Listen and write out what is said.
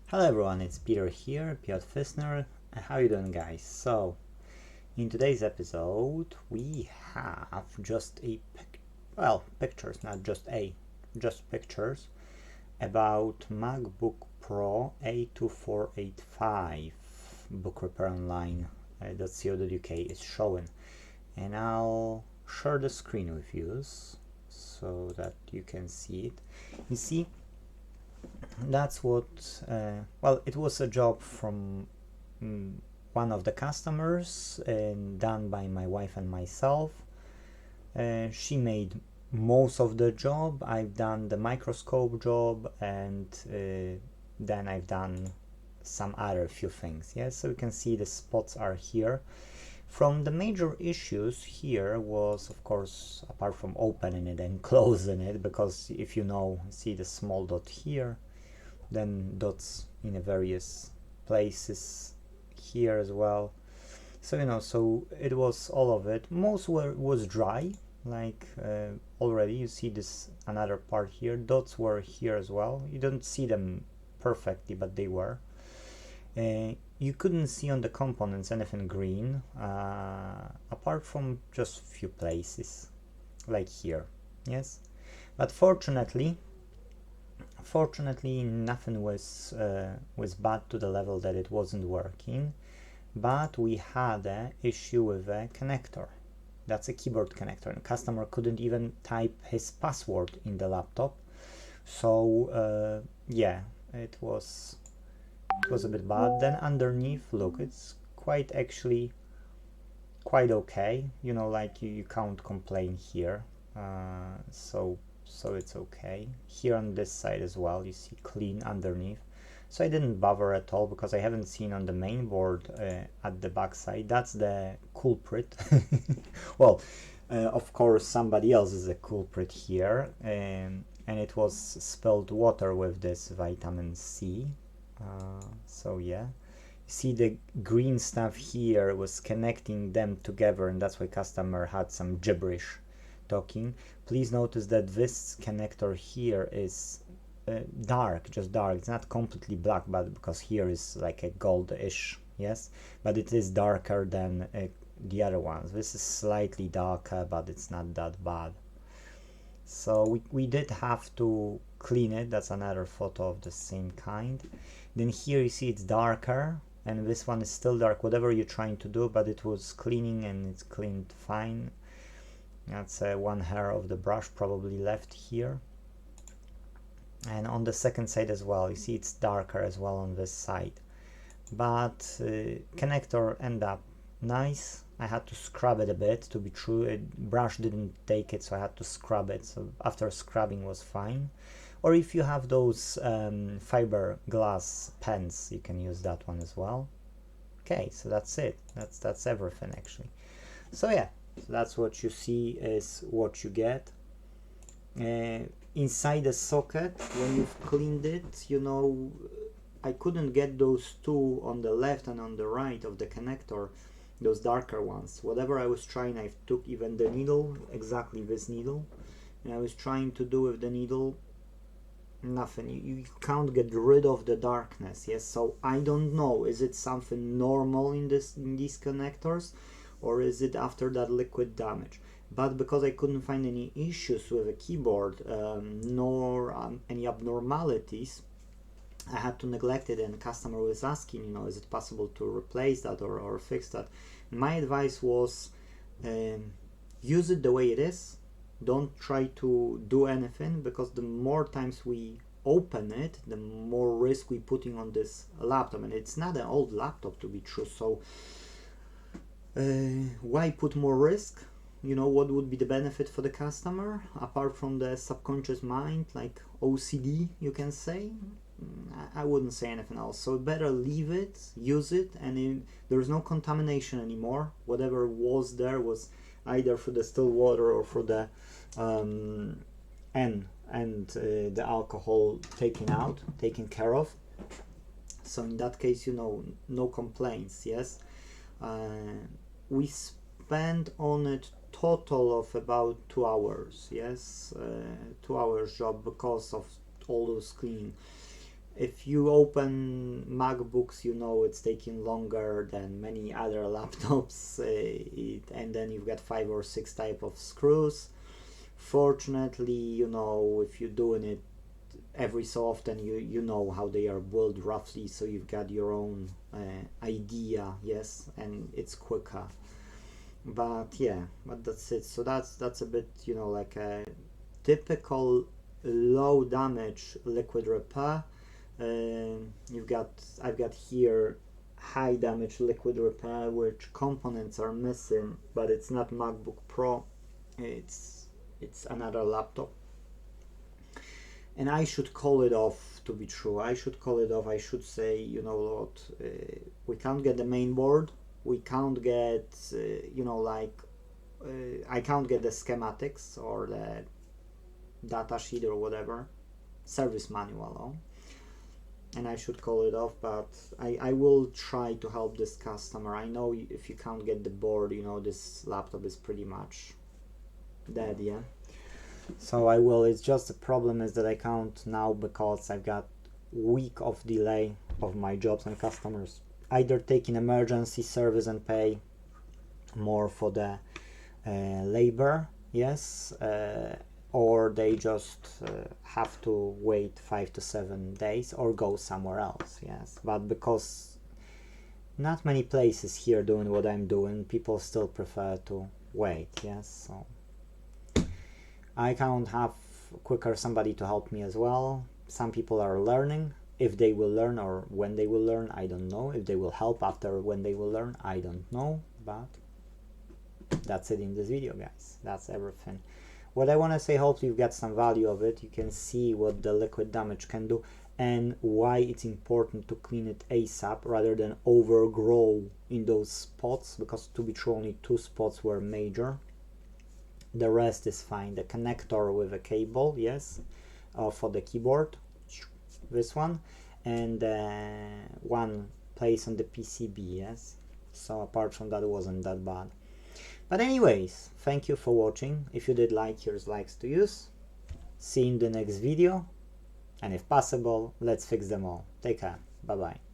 Hello everyone, it's Peter here, Piotr Fisner. How you doing, guys? So, in today's episode, we have just pictures, not just pictures about Macbook Pro A2485 book repair online .co.uk is showing, and I'll share the screen with you so that you can see it. You see, that's what it was a job from one of the customers and done by my wife and myself. She made most of the job. I've done the microscope job, and then I've done some other few things. Yes, so you can see the spots are here. From the major issues here was, of course, apart from opening it and closing it, because if you know, see the small dot here, then dots in the various places here as well. So so it was all of it. Most was dry, like already you see this another part here. Dots were here as well. You don't see them perfectly, but they were. You couldn't see on the components anything green, apart from just few places, like here. Yes, but fortunately nothing was bad to the level that it wasn't working. But we had an issue with a connector. That's a keyboard connector, and the customer couldn't even type his password in the laptop. So yeah, it was a bit bad. Then underneath, look, it's actually quite okay. You know, like you can't complain here. So it's okay. Here on this side as well, you see clean underneath. So I didn't bother at all, because I haven't seen on the main board at the back side. That's the culprit. Well, of course somebody else is a culprit here, and it was spilled water with this vitamin C. So yeah, you see the green stuff here was connecting them together, and that's why customer had some gibberish talking. Please notice that this connector here is dark, just dark. It's not completely black, but because here is like a goldish, yes, but it is darker than the other ones. This is slightly darker, but it's not that bad. So we did have to clean it. That's another photo of the same kind. Then here you see it's darker, and this one is still dark, whatever you're trying to do, but it was cleaning and it's cleaned fine. That's one hair of the brush probably left here. And on the second side as well, you see it's darker as well on this side. But connector ended up nice. I had to scrub it a bit, to be true. Brush didn't take it, so I had to scrub it. So after scrubbing was fine. Or if you have those fiberglass pens, you can use that one as well. Okay, so that's it. That's everything actually. So yeah, so that's what you see is what you get. Inside the socket, when you've cleaned it, you know, I couldn't get those two on the left and on the right of the connector, those darker ones. Whatever I was trying, I took even the needle, exactly this needle, and I was trying to do with the needle, nothing. You can't get rid of the darkness. Yes, so I don't know, is it something normal in these connectors, or is it after that liquid damage? But because I couldn't find any issues with the keyboard, nor any abnormalities, I had to neglect it, and the customer was asking, you know, is it possible to replace that or fix that? My advice was, use it the way it is. Don't try to do anything, because the more times we open it, the more risk we're putting on this laptop, and it's not an old laptop, to be true. So why put more risk? You know, what would be the benefit for the customer apart from the subconscious mind, like OCD, you can say? I wouldn't say anything else. So better leave it, use it, and there's no contamination anymore. Whatever was there was either through the still water or through the the alcohol taken care of. So in that case, you know, no complaints. Yes, we spent on it total of about 2 hours. Yes, 2 hours job because of all those cleaning. if you open MacBooks, you know it's taking longer than many other laptops, and then you've got 5 or 6 type of screws. Fortunately, you know, if you're doing it every so often, you know how they are built roughly, so you've got your own idea, yes, and it's quicker. But yeah, but that's it. So that's a bit, you know, like a typical low damage liquid repair. I've got here high damage liquid repair, which components are missing, but it's not MacBook Pro, it's another laptop. And I should call it off, to be true. I should call it off. I should say, you know what, we can't get the main board, we can't get, you know, like, I can't get the schematics or the data sheet or whatever, service manual, and I should call it off. But I will try to help this customer. I know if you can't get the board, you know, this laptop is pretty much dead, yeah. So I will. It's just the problem is that I can't now, because I've got week of delay of my jobs and customers either taking emergency service and pay more for the labor, yes, or they just have to wait 5 to 7 days or go somewhere else, yes. But because not many places here doing what I'm doing, people still prefer to wait, yes. So I can't have quicker somebody to help me as well. Some people are learning. If they will learn or when they will learn, I don't know. If they will help after when they will learn, I don't know. But that's it in this video, guys. That's everything. What I want to say, hopefully you've got some value of it. You can see what the liquid damage can do and why it's important to clean it ASAP rather than overgrow in those spots, because to be true, only 2 spots were major. The rest is fine. The connector with a cable, yes, for the keyboard, this one, and one place on the PCB, yes. So apart from that, it wasn't that bad. But anyways, thank you for watching. If you did like, here's likes to use. See you in the next video, and if possible, let's fix them all. Take care. Bye bye.